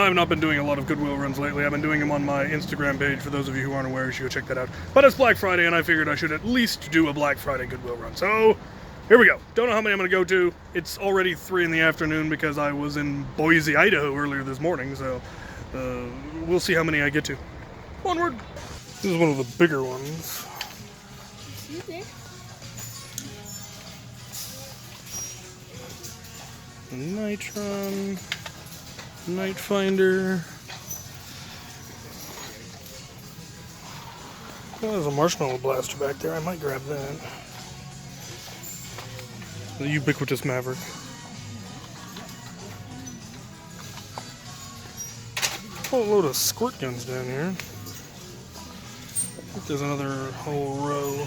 I've not been doing a lot of Goodwill runs lately. I've been doing them on my Instagram page. For those of you who aren't aware, you should go check that out. But it's Black Friday, and I figured I should at least do a Black Friday Goodwill run. So, here we go. Don't know how many I'm going to go to. It's already 3 in the afternoon because I was in Boise, Idaho earlier this morning. So, we'll see how many I get to. Onward! This is one of the bigger ones. Nitron, Night Finder. Oh, there's a marshmallow blaster back there. I might grab that. The ubiquitous Maverick. Whole load of squirt guns down here. I think there's another whole row.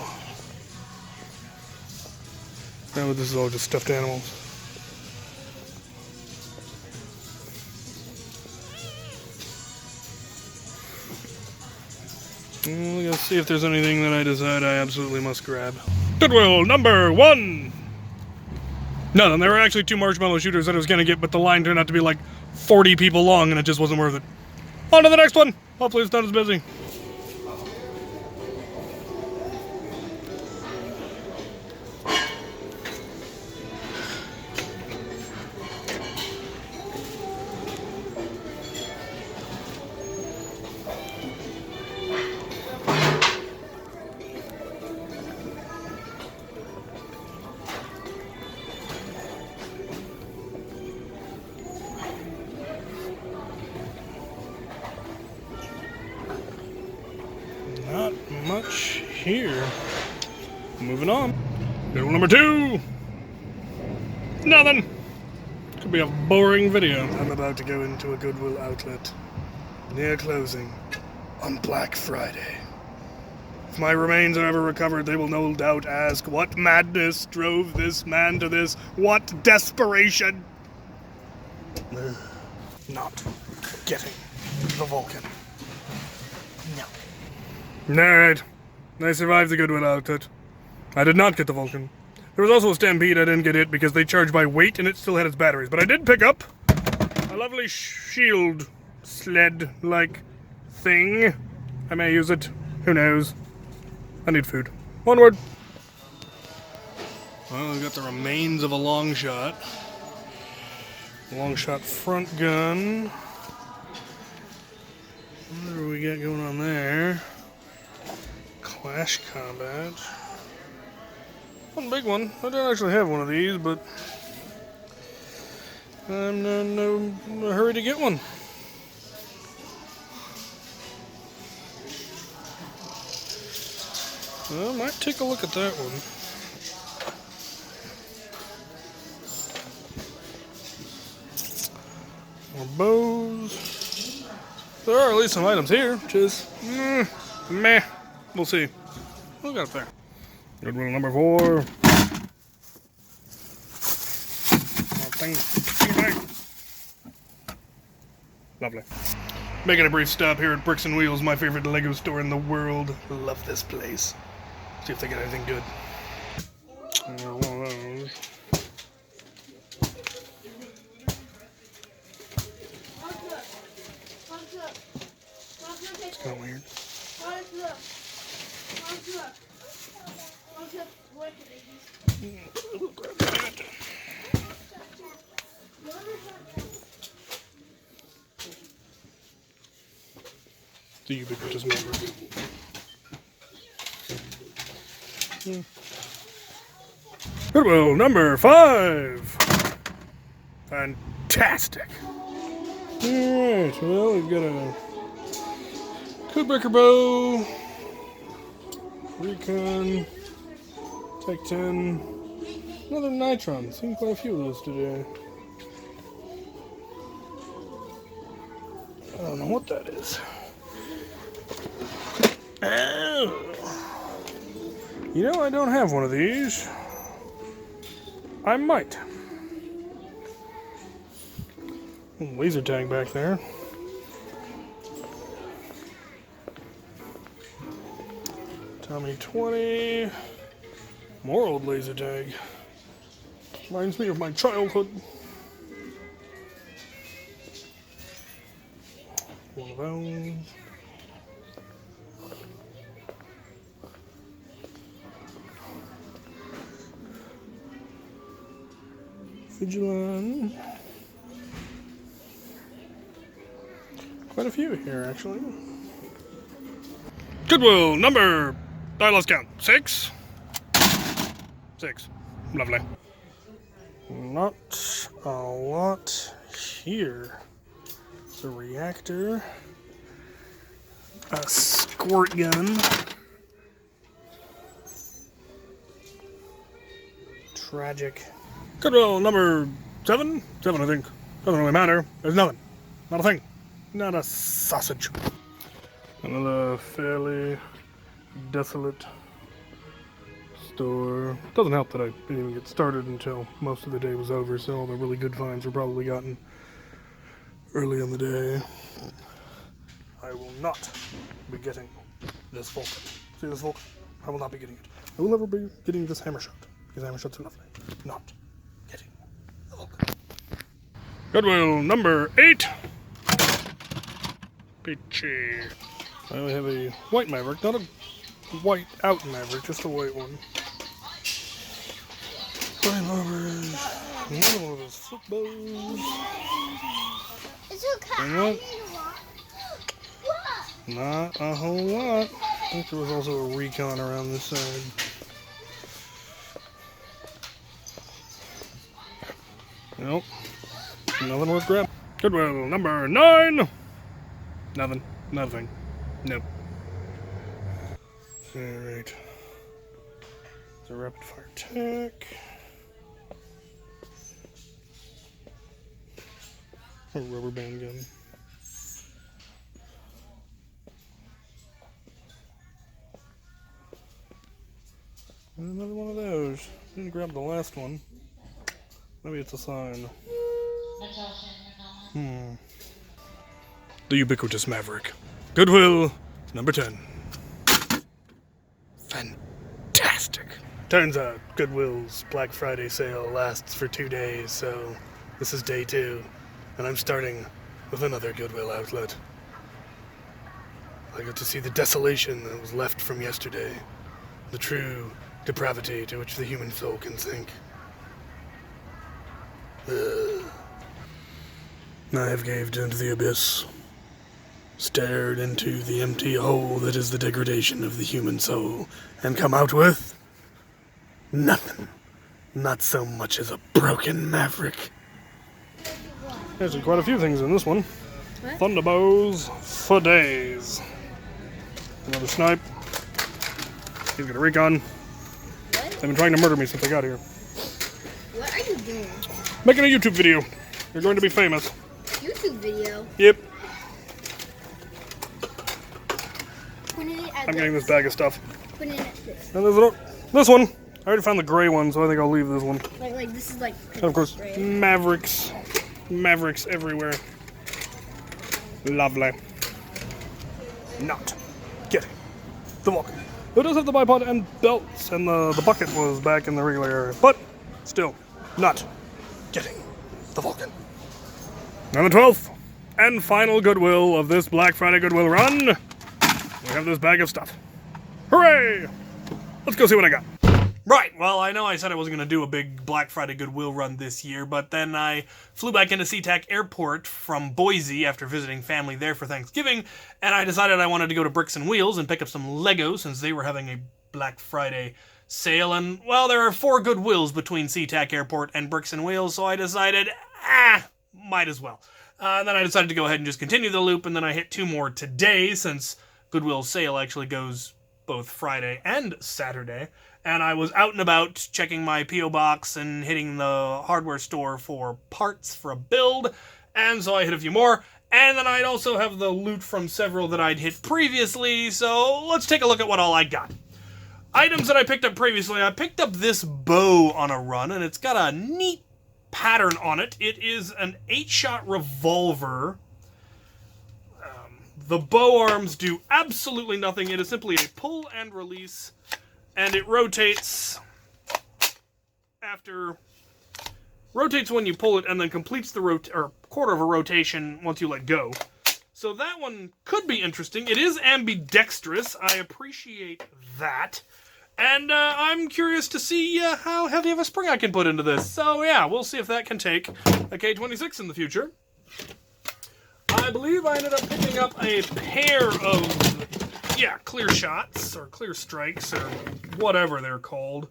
No, this is all just stuffed animals. Let's see if there's anything that I decide I absolutely must grab. Goodwill number 1! Nothing. There were actually 2 marshmallow shooters that I was going to get, but the line turned out to be like 40 people long, and it just wasn't worth it. On to the next one! Hopefully it's not as busy. Not much here. Moving on. Goodwill number 2! Nothing! Could be a boring video. I'm about to go into a Goodwill outlet near closing on Black Friday. If my remains are ever recovered, they will no doubt ask, what madness drove this man to this? What desperation? Not getting the Vulcan. No. Alright. I survived the Goodwill outlet. I did not get the Vulcan. There was also a Stampede. I didn't get it because they charged by weight and it still had its batteries. But I did pick up a lovely shield sled-like thing. I may use it. Who knows? I need food. Onward. Well, we've got the remains of a long shot. Long shot front gun. What do we got going on there? Clash Combat. One big one. I don't actually have one of these, but I'm in no hurry to get one. Well, I might take a look at that one. More bows. There are at least some items here, which is meh. We'll see. We'll get up there. Goodwill number 4. Lovely. Making a brief stop here at Bricks and Wheels, my favorite Lego store in the world. Love this place. See if they got anything good. One of those. It's kind of weird. Grab that. The ubiquitous Maverick. Goodwill number 5. Fantastic. Alright, well, we've got a Codebreaker bow, Recon, Tech 10, another Nitron. Seen quite a few of those today. I don't know what that is. Oh. You know, I don't have one of these. I might. Laser tag back there. Tommy 20. More old laser tag. Reminds me of my childhood. one of those. Vigilon. Quite a few here, actually. Goodwill number, I lost count, 6? 6. Lovely. Not a lot here. It's a reactor, a squirt gun, tragic. Goodwill number 7? 7, I think. Doesn't really matter. There's nothing. Not a thing. Not a sausage. Another fairly desolate store. Doesn't help that I didn't even get started until most of the day was over, so all the really good finds were probably gotten early in the day. I will not be getting this Vulcan. See this Vulcan? I will not be getting it. I will never be getting this hammer shot, because hammer shots are lovely. Not getting the Vulcan. Goodwill number 8. Peachy. I only have a white Maverick, not a white out Maverick, just a white one. Another one of those flip bows. It's okay. Not a whole lot. I think there was also a recon around this side. Nope. Nothing worth grabbing. Goodwill number 9. Nothing. Nothing. Nope. Alright. It's a rapid fire tech. A rubber band gun. And another one of those. Didn't grab the last one. Maybe it's a sign. The ubiquitous Maverick. Goodwill number 10. Fantastic. Turns out Goodwill's Black Friday sale lasts for 2 days, so this is day 2, and I'm starting with another Goodwill outlet. I got to see the desolation that was left from yesterday, the true depravity to which the human soul can sink. I have caved into the abyss, stared into the empty hole that is the degradation of the human soul, and come out with nothing. Not so much as a broken Maverick. There's quite a few things in this one. What? Thunderbows for days. Another snipe. He's got a recon. What? They've been trying to murder me since I got here. What are you doing? Making a YouTube video. You're going to be famous. YouTube video? Yep. Putting it at I'm getting this bag of stuff. Putting it at this. And there's this one. I already found the gray one, so I think I'll leave this one. Like this is like. And of course, gray. Mavericks. Mavericks everywhere. Lovely. Not getting the Vulcan. It does have the bipod and belts, and the bucket was back in the regular area, but still not getting the Vulcan. And the 12th and final Goodwill of this Black Friday Goodwill run, we have this bag of stuff. Hooray! Let's go see what I got. Right, well, I know I said I wasn't going to do a big Black Friday Goodwill run this year, but then I flew back into SeaTac Airport from Boise after visiting family there for Thanksgiving, and I decided I wanted to go to Bricks and Wheels and pick up some Legos since they were having a Black Friday sale, and, well, there are 4 Goodwills between SeaTac Airport and Bricks and Wheels, so I decided, might as well. Then I decided to go ahead and just continue the loop, and then I hit 2 more today, since Goodwill's sale actually goes both Friday and Saturday. And I was out and about checking my P.O. box and hitting the hardware store for parts for a build, and so I hit a few more. And then I'd also have the loot from several that I'd hit previously, so let's take a look at what all I got. Items that I picked up previously, I picked up this bow on a run, and it's got a neat pattern on it. It is an 8-shot revolver. The bow arms do absolutely nothing. It is simply a pull and release, and it rotates rotates when you pull it, and then completes the quarter of a rotation once you let go. So that one could be interesting. It is ambidextrous. I appreciate that. And I'm curious to see how heavy of a spring I can put into this. So yeah, we'll see if that can take a K26 in the future. I believe I ended up picking up a pair of, clear shots, or clear strikes, or whatever they're called.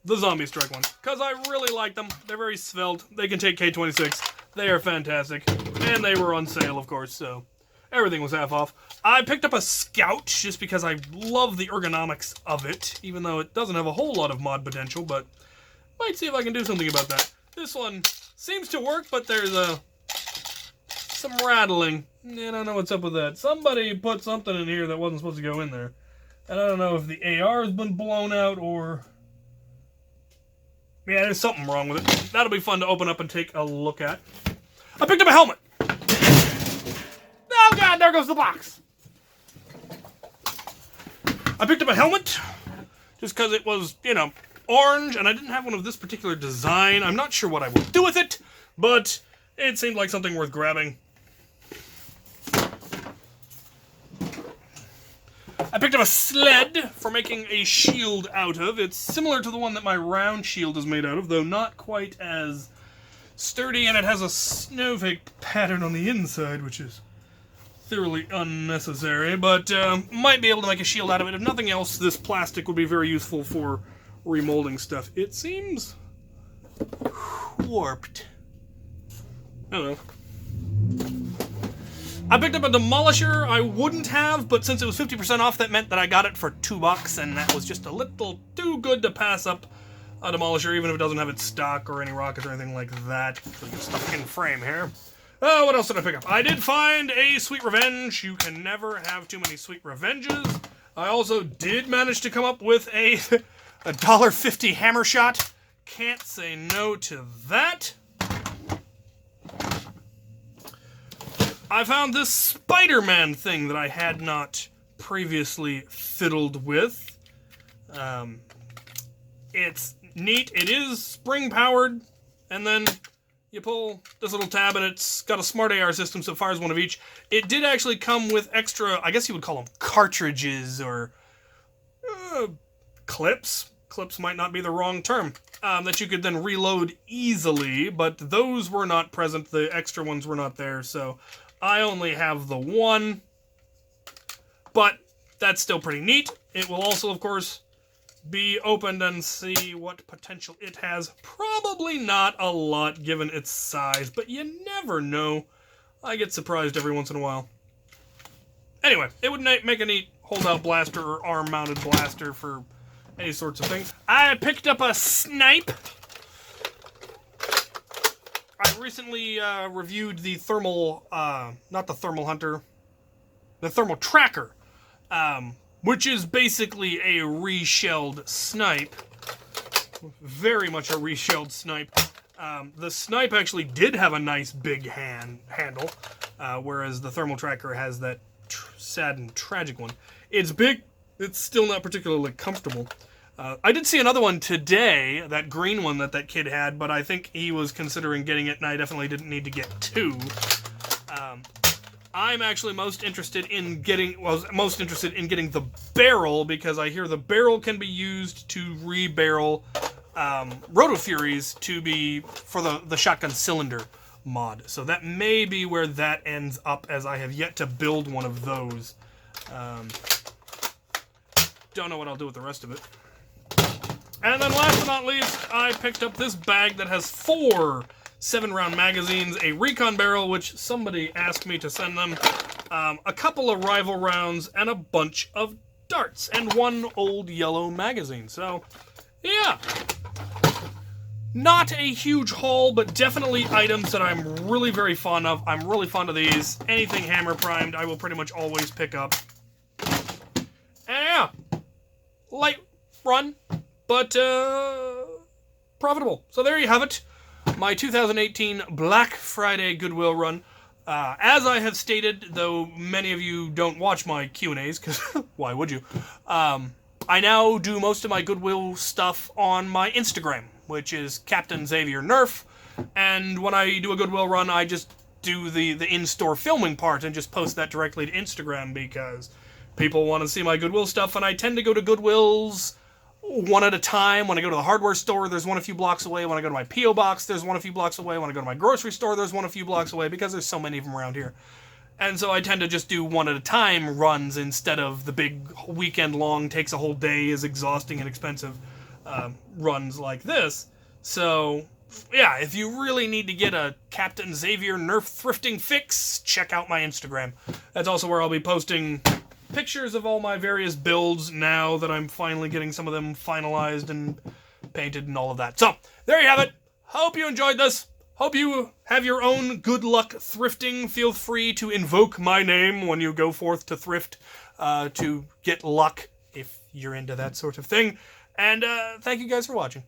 The zombie strike ones. Because I really like them. They're very svelte. They can take K26. They are fantastic. And they were on sale, of course, so everything was half off. I picked up a Scout just because I love the ergonomics of it, even though it doesn't have a whole lot of mod potential, but might see if I can do something about that. This one seems to work, but there's some rattling. I don't know what's up with that. Somebody put something in here that wasn't supposed to go in there. And I don't know if the AR has been blown out or... yeah, there's something wrong with it. That'll be fun to open up and take a look at. I picked up a helmet. Oh god, there goes the box. I picked up a helmet just because it was, orange, and I didn't have one of this particular design. I'm not sure what I will do with it, but it seemed like something worth grabbing. I picked up a sled for making a shield out of. It's similar to the one that my round shield is made out of, though not quite as sturdy, and it has a snowflake pattern on the inside, which is thoroughly unnecessary, but might be able to make a shield out of it. If nothing else, this plastic would be very useful for remolding stuff. It seems warped. I don't know. I picked up a demolisher I wouldn't have, but since it was 50% off, that meant that I got it for $2, and that was just a little too good to pass up a demolisher, even if it doesn't have its stock or any rockets or anything like that. Stuff in frame here. Oh, what else did I pick up? I did find a Sweet Revenge. You can never have too many Sweet Revenges. I also did manage to come up with a $1.50 hammer shot. Can't say no to that. I found this Spider-Man thing that I had not previously fiddled with. It's neat. It is spring-powered, and then you pull this little tab, and it's got a smart AR system, so it fires one of each. It did actually come with extra, I guess you would call them cartridges, or clips. Clips might not be the wrong term. That you could then reload easily, but those were not present. The extra ones were not there, so I only have the one. But that's still pretty neat. It will also, of course, be opened and see what potential it has. Probably not a lot given its size, but you never know. I get surprised every once in a while. Anyway, it would make a neat holdout blaster or arm-mounted blaster for any sorts of things. I picked up a snipe. I recently reviewed the thermal, not the thermal hunter, the thermal tracker, which is basically a reshelled snipe. Very much a reshelled snipe. The snipe actually did have a nice big handle, whereas the thermal tracker has that sad and tragic one. It's big. It's still not particularly comfortable. I did see another one today, that green one that kid had, but I think he was considering getting it, and I definitely didn't need to get two. I'm actually most interested in getting the barrel, because I hear the barrel can be used to re-barrel Rotofuries to be for the shotgun cylinder mod. So that may be where that ends up, as I have yet to build one of those. Don't know what I'll do with the rest of it. And then last but not least, I picked up this bag that has 4 7-round magazines, a recon barrel, which somebody asked me to send them, a couple of rival rounds, and a bunch of darts, and 1 old yellow magazine. So, yeah. Not a huge haul, but definitely items that I'm really very fond of. I'm really fond of these. Anything hammer primed, I will pretty much always pick up. And yeah, light run, but profitable. So there you have it. My 2018 Black Friday Goodwill run. As I have stated, though many of you don't watch my Q&As, because why would you? I now do most of my Goodwill stuff on my Instagram, which is captain.xavier.nerf. And when I do a Goodwill run, I just do the in-store filming part and just post that directly to Instagram because people want to see my Goodwill stuff, and I tend to go to Goodwills one at a time. When I go to the hardware store, there's one a few blocks away. When I go to my P.O. box, there's one a few blocks away. When I go to my grocery store, there's one a few blocks away because there's so many of them around here. And so I tend to just do one at a time runs instead of the big weekend long, takes a whole day, is exhausting and expensive runs like this. So, yeah, if you really need to get a Captain Xavier Nerf thrifting fix, check out my Instagram. That's also where I'll be posting pictures of all my various builds now that I'm finally getting some of them finalized and painted and all of that. So, there you have it. Hope you enjoyed this. Hope you have your own good luck thrifting. Feel free to invoke my name when you go forth to thrift to get luck if you're into that sort of thing. And thank you guys for watching.